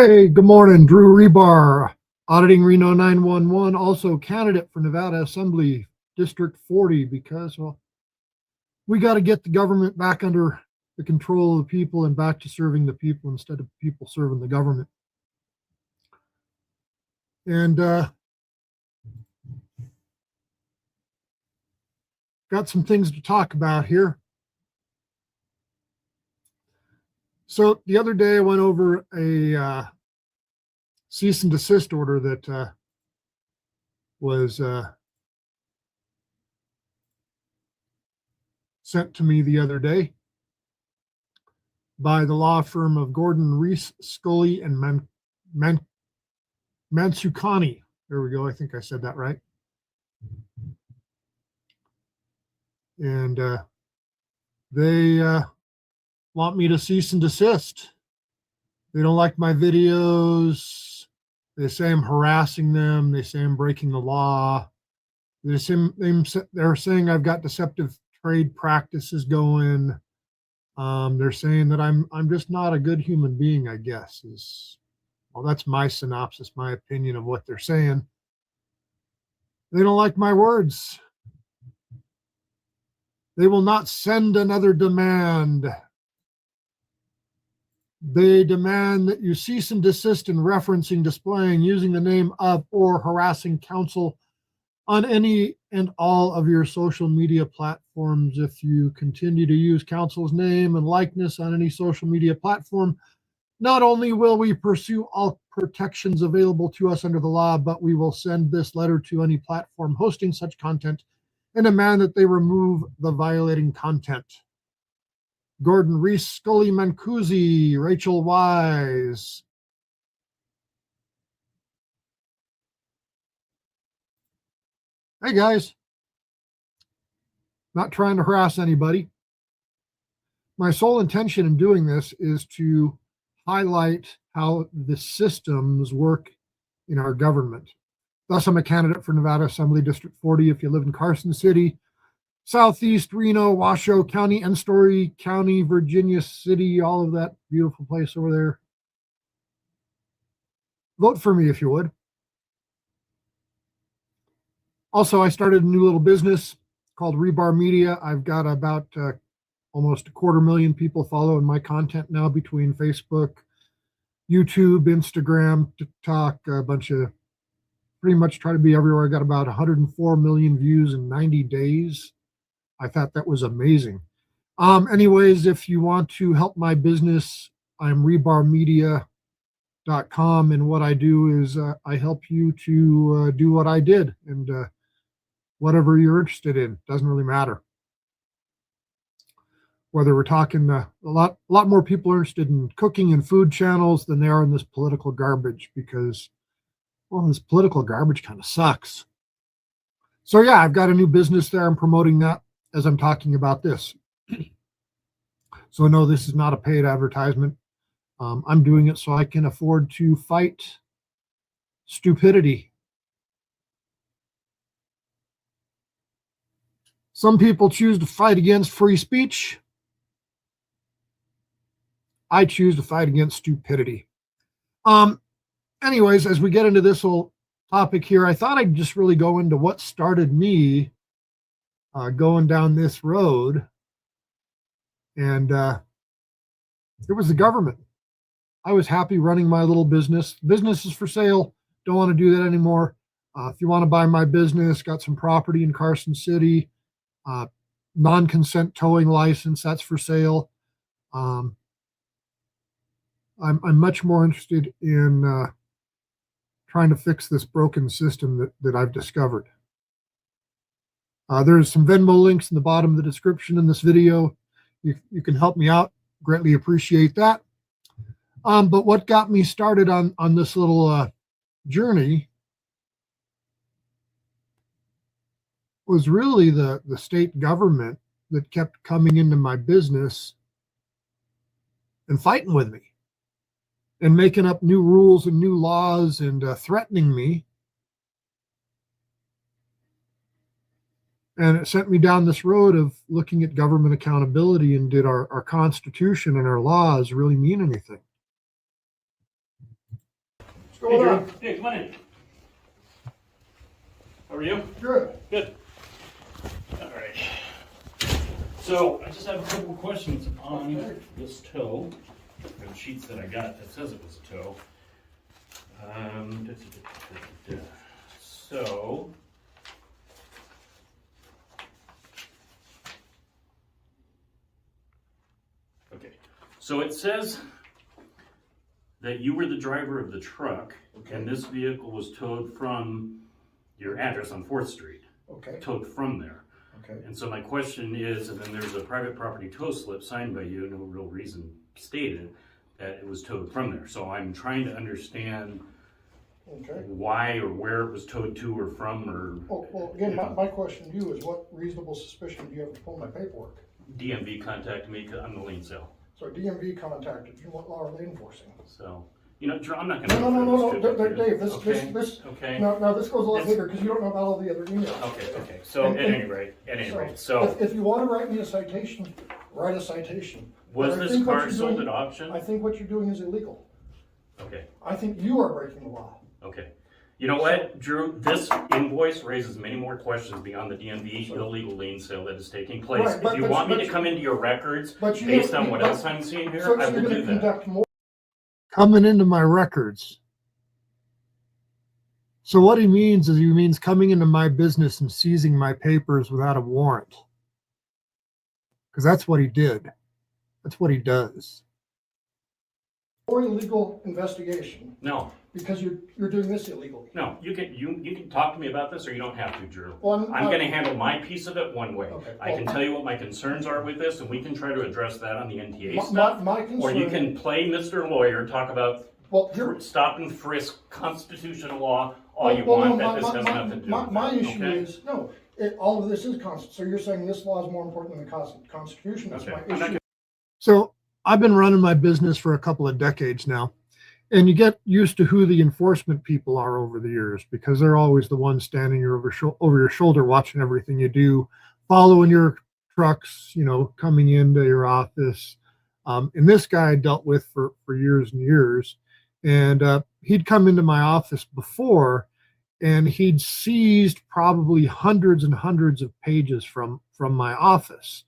Hey, good morning. Drew Rebar, auditing Reno 911, also candidate for Nevada Assembly District 40 because, well, we got to get the government back under the control of the people and back to serving the people instead of people serving the government. And got some things to talk about here. So the other day I went over a cease and desist order that was sent to me the other day by the law firm of Gordon, Rees, Scully, and Mansukhani. There we go. I think I said that right. And they want me to cease and desist. They don't like my videos. They say I'm harassing them. They say I'm breaking the law. They're saying I've got deceptive trade practices going. They're saying that I'm just not a good human being, I guess. Well, that's my synopsis, my opinion of what they're saying. They don't like my words. They will not send another demand. They demand that you cease and desist in referencing, displaying, using the name of, or harassing counsel on any and all of your social media platforms. If you continue to use counsel's name and likeness on any social media platform, not only will we pursue all protections available to us under the law, but we will send this letter to any platform hosting such content and demand that they remove the violating content. Gordon, Rees, Scully, Mancusi, Rachel Wise. Hey guys, not trying to harass anybody. My sole intention in doing this is to highlight how the systems work in our government. Thus, I'm a candidate for Nevada Assembly District 40. If you live in Carson City, Southeast Reno, Washoe County, and Story County, Virginia City, all of that beautiful place over there, vote for me if you would. Also, I started a new little business called Rebar Media. I've got about almost 250,000 people following my content now between Facebook, YouTube, Instagram, TikTok, a bunch of pretty much try to be everywhere. I got about 104 million views in 90 days. I thought that was amazing. Anyways, if you want to help my business, I'm rebarmedia.com. And what I do is I help you to do what I did. And whatever you're interested in, doesn't really matter. Whether we're talking a lot more people are interested in cooking and food channels than they are in this political garbage because, well, this political garbage kind of sucks. So yeah, I've got a new business there. I'm promoting that as I'm talking about this. So no, this is not a paid advertisement. I'm doing it so I can afford to fight stupidity. Some people choose to fight against free speech. I choose to fight against stupidity. Anyways, as we get into this whole topic here, I thought I'd just really go into what started me going down this road. And it was the government. I was happy running my little business. Business is for sale. Don't want to do that anymore. If you want to buy my business, got some property in Carson City, non-consent towing license, that's for sale. I'm much more interested in trying to fix this broken system that I've discovered. There's some Venmo links in the bottom of the description in this video. You can help me out. Greatly appreciate that. But what got me started on this little journey was really the state government that kept coming into my business and fighting with me and making up new rules and new laws and threatening me. And it sent me down this road of looking at government accountability and did our Constitution and our laws really mean anything? What's going on? Hey, come on in. How are you? Good. Good. All right. So I just have a couple of questions on this tow. The sheets that I got that says it was a tow. So. Okay. So it says that you were the driver of the truck, and this vehicle was towed from your address on 4th Street. Okay. Towed from there. Okay. And so my question is, and then there's a private property tow slip signed by you, no real reason stated, that it was towed from there. So I'm trying to understand why or where it was towed to or from, or... Well, again, my question to you is, what reasonable suspicion do you have to pull my paperwork? DMV contacted me because I'm the lien sale. So DMV contacted you, what law are they enforcing? So, you know, Drew, I'm not gonna... No, Dave, Okay. Okay. Now this goes a lot bigger, because you don't know about all the other emails. Okay. So at any rate, so... If you want to write me a citation, write a citation. Was But I this think what car you're sold doing- at auction? I think what you're doing is illegal. Okay. I think you are breaking the law. Okay. You know what, Drew? This invoice raises many more questions beyond the DMV illegal lien sale that is taking place. Right, If you want me to come into your records But you- based on what but- else I'm seeing here, So I you're will going do to that. conduct more. Coming into my records. So what he means is he means coming into my business and seizing my papers without a warrant. Because that's what he did. That's what he does. More illegal investigation, No, because you're doing this illegally. no. You can talk to me about this, or you don't have to, Drew. Well, I'm going to handle my piece of it one way. Okay, I can well- tell you what my concerns are with this, and we can try to address that on the NTA My stuff. concern. Or you can play Mr. Lawyer, talk about Well, you're, stop and frisk, constitutional law, all well, you well, want. no, That this has nothing to do with my it, issue okay? is, no, all of this is constant. So you're saying this law is more important than the Constitution? That's Okay. my I'm not issue. gonna- So I've been running my business for a couple of decades now. And you get used to who the enforcement people are over the years, because they're always the ones standing over your shoulder, watching everything you do, following your trucks, you know, coming into your office. And this guy I dealt with for years and years. And he'd come into my office before, and he'd seized probably hundreds and hundreds of pages from my office.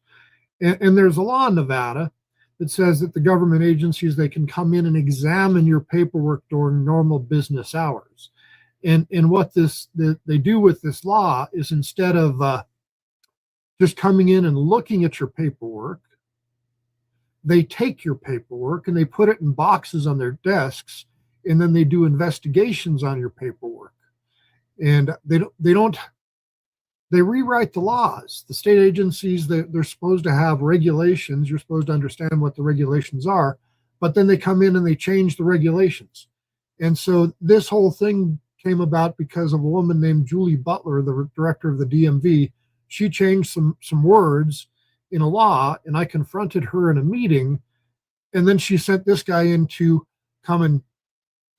And there's a law in Nevada that says that the government agencies, they can come in and examine your paperwork during normal business hours. And what they do with this law is, instead of just coming in and looking at your paperwork, they take your paperwork and they put it in boxes on their desks, and then they do investigations on your paperwork. And they rewrite the laws. The state agencies, they're supposed to have regulations. You're supposed to understand what the regulations are, but then they come in and they change the regulations. And so this whole thing came about because of a woman named Julie Butler, the director of the DMV. She changed some words in a law, and I confronted her in a meeting, and then she sent this guy in to come and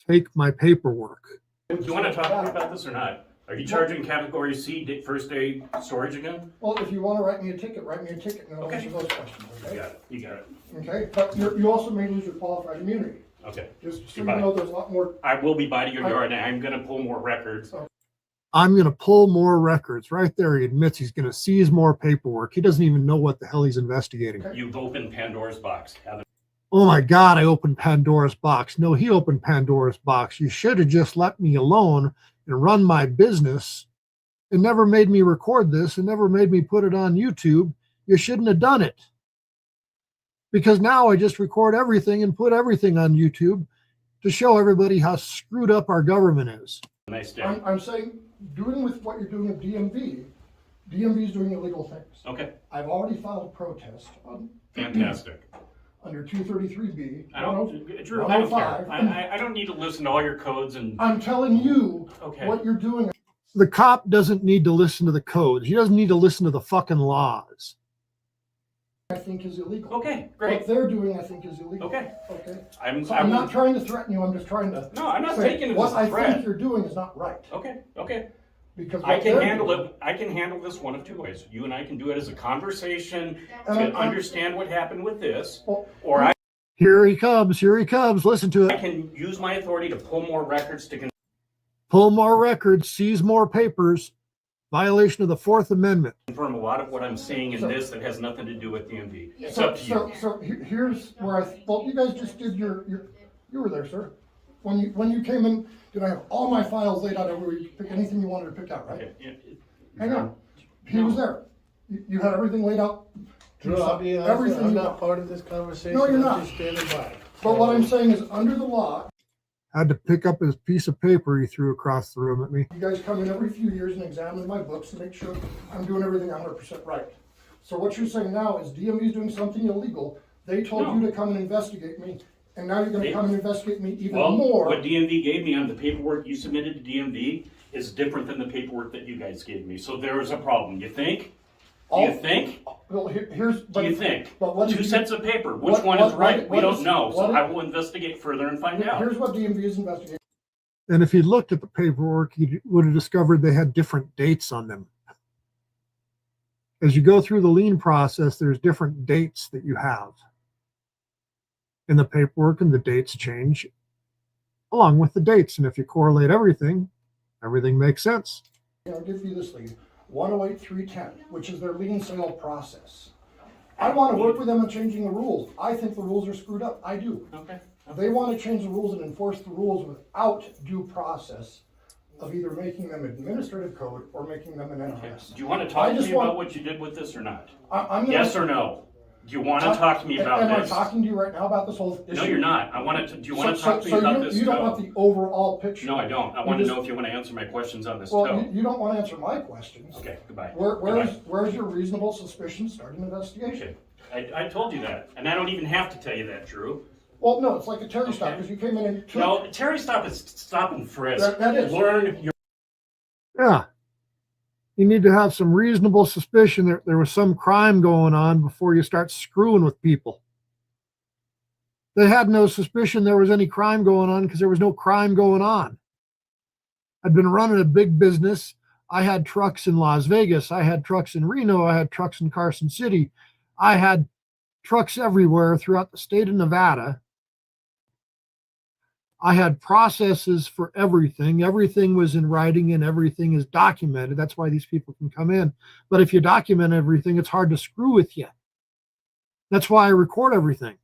take my paperwork. Do you want to talk to me about this or not? Are you charging category C first day storage again? Well, if you want to write me a ticket, and I'll Okay. answer those questions, okay? You got it. Okay, but you also may lose your qualified immunity. Okay. Just so you Goodbye. know, there's a lot more. I will be by to your yard, and I'm going to pull more records. I'm going to pull more records. Right there, he admits he's going to seize more paperwork. He doesn't even know what the hell he's investigating. You've opened Pandora's box. Oh my God, I opened Pandora's box. No, he opened Pandora's box. You should have just let me alone and run my business, and never made me record this, and never made me put it on YouTube. You shouldn't have done it. Because now I just record everything and put everything on YouTube to show everybody how screwed up our government is. Nice day. I'm saying, doing with what you're doing with DMV is doing illegal things. Okay. I've already filed a protest Fantastic. under 233B. I don't, Drew, I don't care. 105. I don't need to listen to all your codes and... I'm telling you Okay. what you're doing. The cop doesn't need to listen to the codes. He doesn't need to listen to the fucking laws. I think is illegal. Okay, great. What they're doing, I think, is illegal. Okay. Okay. So I'm not trying to threaten you. I'm just trying to. No, I'm not say taking it what as a I threat. think you're doing is not right. Okay. Because I what can they're handle doing- it. I can handle this one of two ways. You and I can do it as a conversation to I'm- understand what happened with this, Well, or I... Here he comes. Here he comes. Listen to I it. can use my authority to pull more records to Pull more records, seize more papers, violation of the Fourth Amendment. confirm a lot of what I'm saying in this that has nothing to do with DMV. It's up to you. So here's where well, you guys just did you were there, sir. When you came in, did I have all my files laid out everywhere? You could pick anything you wanted to pick out, right? Okay, yeah, Hang on. He was there. You had everything laid out. Drew, I'll be honest, Everything I'm you not want. part of this conversation. No, you're I'm not. just standing by. But what I'm saying is, under the law, Had to pick up his piece of paper he threw across the room at me. you guys come in every few years and examine my books to make sure I'm doing everything 100% right. So what you're saying now is DMV is doing something illegal. They told No. you to come and investigate me, and now you're going to They- come and investigate me even Well, more. what DMV gave me on the paperwork you submitted to DMV is different than the paperwork that you guys gave me. So there is a problem. You think? Do you think? Well, here's. Do you think? But what Two did you- sets of paper. Which what- one what- is right? what- We what don't is- know. So what- I will investigate further and find out. Here's what DMV is investigating. And if he looked at the paperwork, he would have discovered they had different dates on them. As you go through the lien process, there's different dates that you have in the paperwork, and the dates change along with the dates. And if you correlate everything makes sense. I'll give you this lien, 108-310, which is their lien sale process. I want to work with them on changing the rules. I think the rules are screwed up. I do. Okay. They want to change the rules and enforce the rules without due process of either making them administrative code or making them an NRS. Do you want to talk I to just me want- about what you did with this or not? I'm gonna, Yes or no? Do you want to talk to me about Am I this? talking to you right now about this whole issue? No, you're not. I want to. Do you want to So- talk to me so about you- this? You don't toe? want the overall picture. No, I don't. I You want to just- know if you want to answer my questions on this Well, toe. you don't want to answer my questions. Okay, goodbye. Where's Goodbye. your reasonable suspicion to start an investigation? Okay, I told you that, and I don't even have to tell you that, Drew. Well, no, it's like a Terry stop Okay. because you came in and took. No, Terry stop is stop and frisk. That is. Learn your. Yeah. You need to have some reasonable suspicion that there was some crime going on before you start screwing with people. They had no suspicion there was any crime going on because there was no crime going on. I'd been running a big business. I had trucks in Las Vegas. I had trucks in Reno. I had trucks in Carson City. I had trucks everywhere throughout the state of Nevada. I had processes for everything. Everything was in writing and everything is documented. That's why these people can come in. But if you document everything, it's hard to screw with you. That's why I record everything.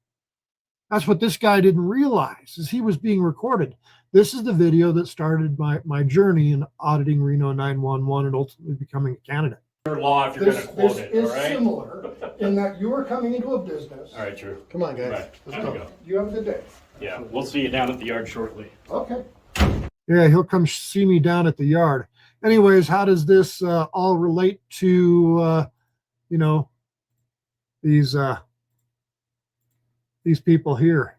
That's what this guy didn't realize, is he was being recorded. This is the video that started my journey in auditing Reno 911 and ultimately becoming a candidate. law if you're going This to quote this it. is All right. similar in that you are coming into a business. All right, Drew. Come on, guys. Right. Let's Time to go. go. You have a good day. Yeah, we'll see you down at the yard shortly. Okay. Yeah, he'll come see me down at the yard. Anyways, how does this all relate to, these people here?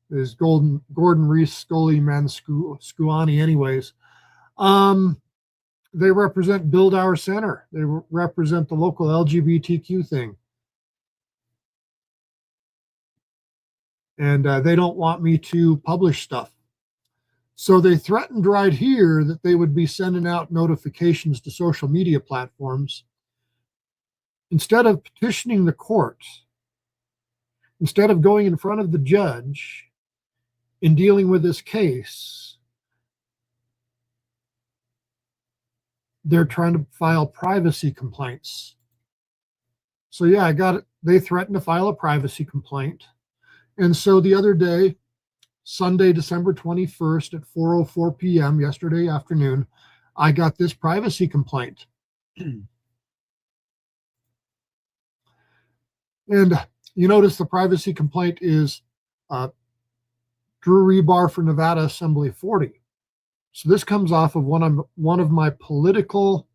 There's Gordon, Rees, Scully, Mansukhani. Anyways, they represent Build Our Center. They represent the local LGBTQ thing. And they don't want me to publish stuff. So they threatened right here that they would be sending out notifications to social media platforms. Instead of petitioning the courts, instead of going in front of the judge in dealing with this case, they're trying to file privacy complaints. So yeah, I got it. They threatened to file a privacy complaint. And so the other day, Sunday, December 21st at 4:04 p.m., yesterday afternoon, I got this privacy complaint. And you notice the privacy complaint is Drew Rebar for Nevada Assembly 40. So this comes off of one of my political,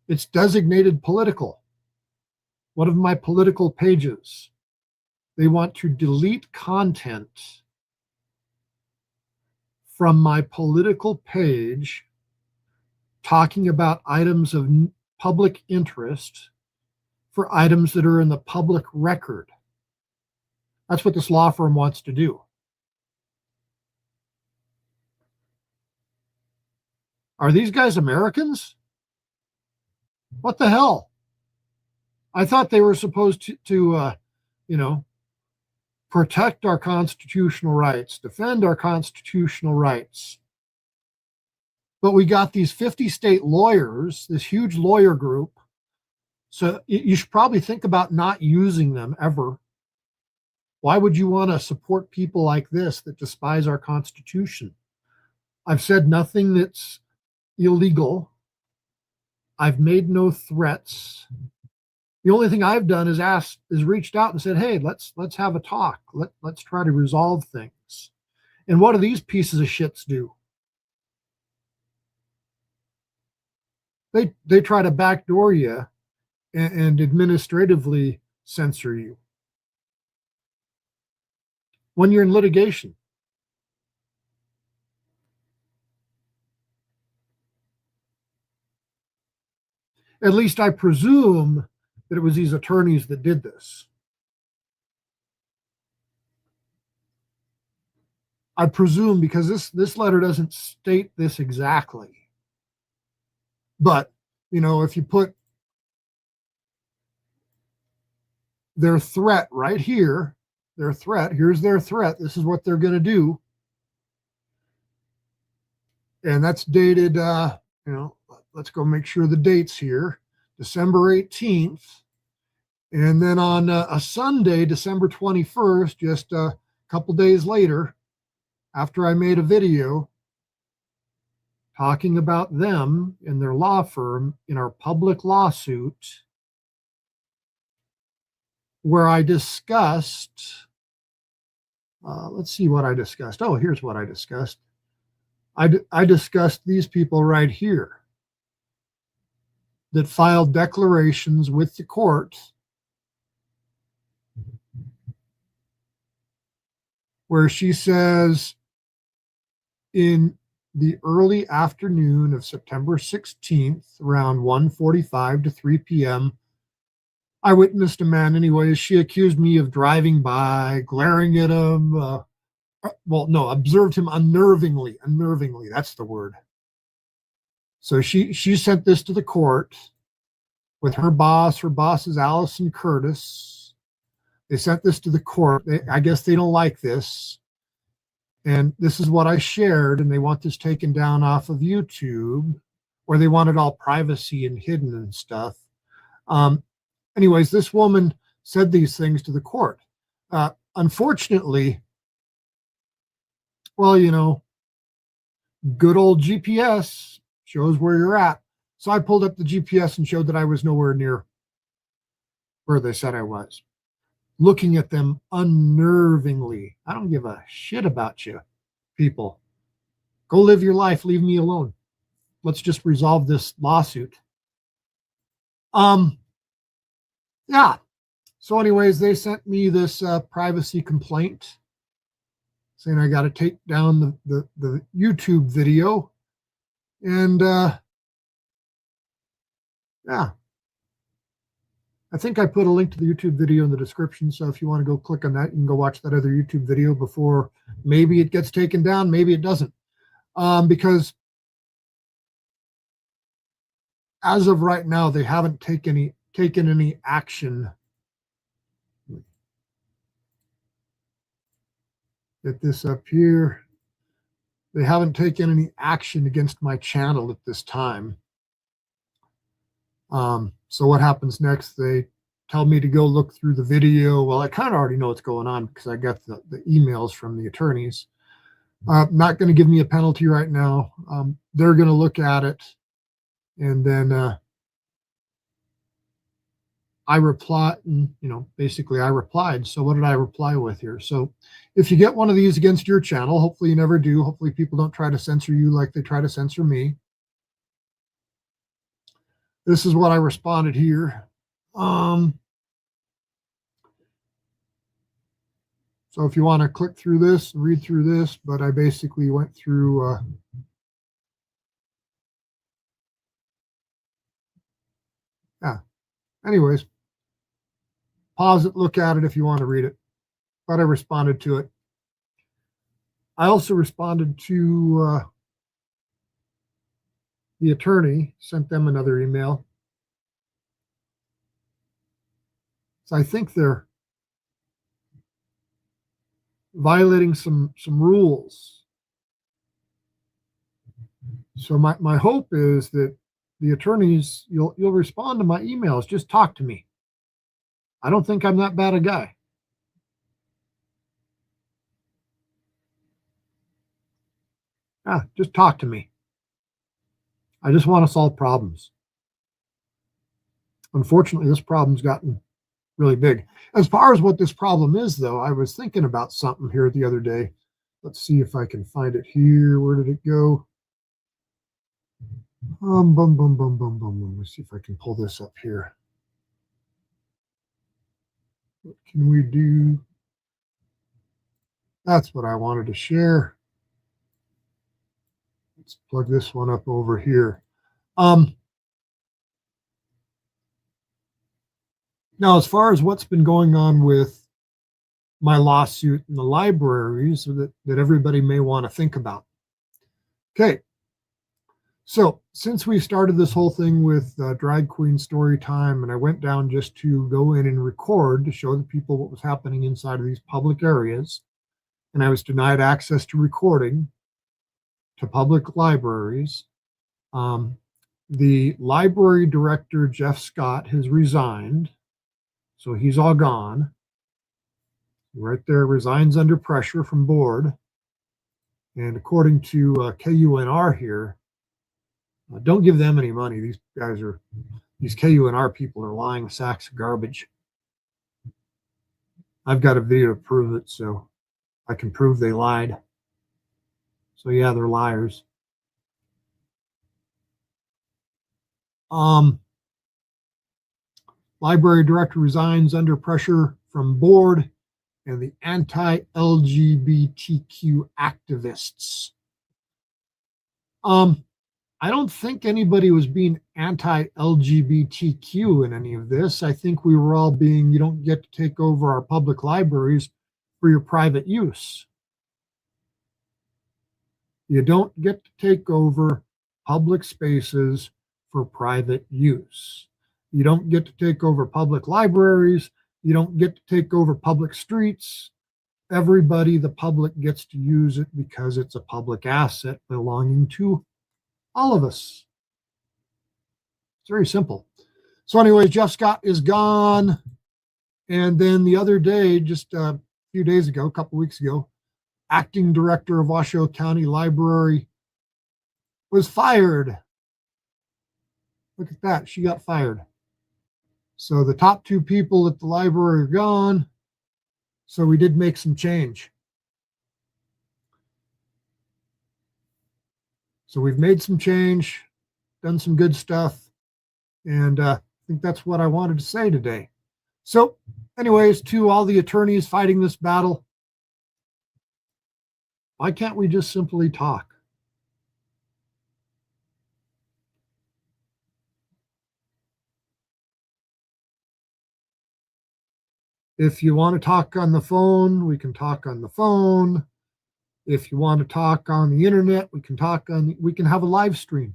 it's designated political, one of my political pages. They want to delete content from my political page talking about items of public interest for items that are in the public record. That's what this law firm wants to do. Are these guys Americans? What the hell? I thought they were supposed to protect our constitutional rights, defend our constitutional rights. But we got these 50 state lawyers, this huge lawyer group. So you should probably think about not using them ever. Why would you want to support people like this that despise our Constitution? I've said nothing that's illegal. I've made no threats. The only thing I've done is reached out and said, hey, let's have a talk. Let's try to resolve things. And what do these pieces of shits do? They try to backdoor you and administratively censor you when you're in litigation. At least I presume that it was these attorneys that did this. I presume, because this letter doesn't state this exactly. But, you know, if you put their threat right here, here's their threat, this is what they're going to do. And that's dated, let's go make sure the date's here, December 18th. And then on a Sunday, December 21st, just a couple days later, after I made a video talking about them and their law firm in our public lawsuit, where I discussed, let's see what I discussed. Oh, here's what I discussed. I discussed these people right here that filed declarations with the court where she says, in the early afternoon of September 16th, around 1:45 to 3 p.m., I witnessed a man, anyways. She accused me of driving by, glaring at him. Observed him unnervingly. Unnervingly, that's the word. So she sent this to the court with her boss. Her boss is Allison Curtis. They sent this to the court. I guess they don't like this. And this is what I shared, and they want this taken down off of YouTube, or they want it all privacy and hidden and stuff. Anyways, this woman said these things to the court. Unfortunately, well, you know, good old GPS shows where you're at. So I pulled up the GPS and showed that I was nowhere near where they said I was. Looking at them unnervingly. I don't give a shit about you, people. Go live your life. Leave me alone. Let's just resolve this lawsuit. Yeah. So anyways, they sent me this privacy complaint saying I got to take down the YouTube video. And yeah. I think I put a link to the YouTube video in the description. So if you want to go click on that, you can go watch that other YouTube video before maybe it gets taken down. Maybe it doesn't. Because as of right now, they haven't taken any action. Get this up here. They haven't taken any action against my channel at this time. So what happens next? They tell me to go look through the video. Well, I kind of already know what's going on because I got the emails from the attorneys. Not going to give me a penalty right now. They're going to look at it, and then I reply, and, basically I replied. So what did I reply with here? So if you get one of these against your channel, hopefully you never do. Hopefully people don't try to censor you like they try to censor me. This is what I responded here. So if you want to click through this and read through this, but I basically went through anyways, pause it, look at it if you want to read it. But I responded to it. I also responded to the attorney, sent them another email. So I think they're violating some rules. So my hope is that the attorneys, you'll respond to my emails. Just talk to me. I don't think I'm that bad a guy. Just talk to me. I just want to solve problems. Unfortunately, this problem's gotten really big. As far as what this problem is, though, I was thinking about something here the other day. Let's see if I can find it here. Where did it go? Let's see if I can pull this up here. What can we do? That's what I wanted to share. Let's plug this one up over here. Now, as far as what's been going on with my lawsuit in the libraries that everybody may want to think about. Okay. So since we started this whole thing with Drag Queen Story Time, and I went down just to go in and record to show the people what was happening inside of these public areas, and I was denied access to recording to public libraries. The library director, Jeff Scott, has resigned. So he's all gone. Right there, resigns under pressure from board. And according to KUNR here, don't give them any money. These KUNR people are lying sacks of garbage. I've got a video to prove it, so I can prove they lied. So yeah, they're liars. Library director resigns under pressure from board and the anti-LGBTQ activists. I don't think anybody was being anti-LGBTQ in any of this. I think we were all being, you don't get to take over our public libraries for your private use. You don't get to take over public spaces for private use. You don't get to take over public libraries. You don't get to take over public streets. Everybody, the public, gets to use it because it's a public asset belonging to all of us. It's very simple. So anyways, Jeff Scott is gone. And then the other day, just a few days ago, a couple weeks ago, acting director of Washoe County Library was fired. Look at that. She got fired. So the top two people at the library are gone. So we did make some change. So we've made some change, done some good stuff. And I think that's what I wanted to say today. So anyways, to all the attorneys fighting this battle, why can't we just simply talk? If you want to talk on the phone, we can talk on the phone. If you want to talk on the internet, we can have a live stream.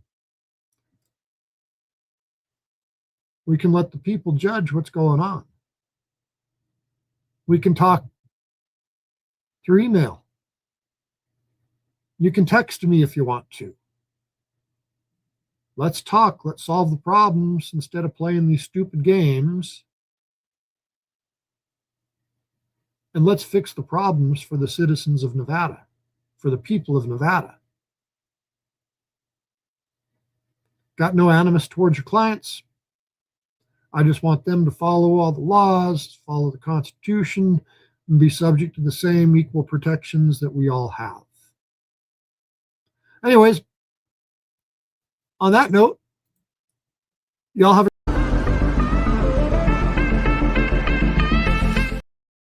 We can let the people judge what's going on. We can talk through email. You can text me if you want to. Let's talk. Let's solve the problems instead of playing these stupid games. And let's fix the problems for the citizens of Nevada, for the people of Nevada. Got no animus towards your clients. I just want them to follow all the laws, follow the Constitution, and be subject to the same equal protections that we all have. Anyways, on that note, y'all have a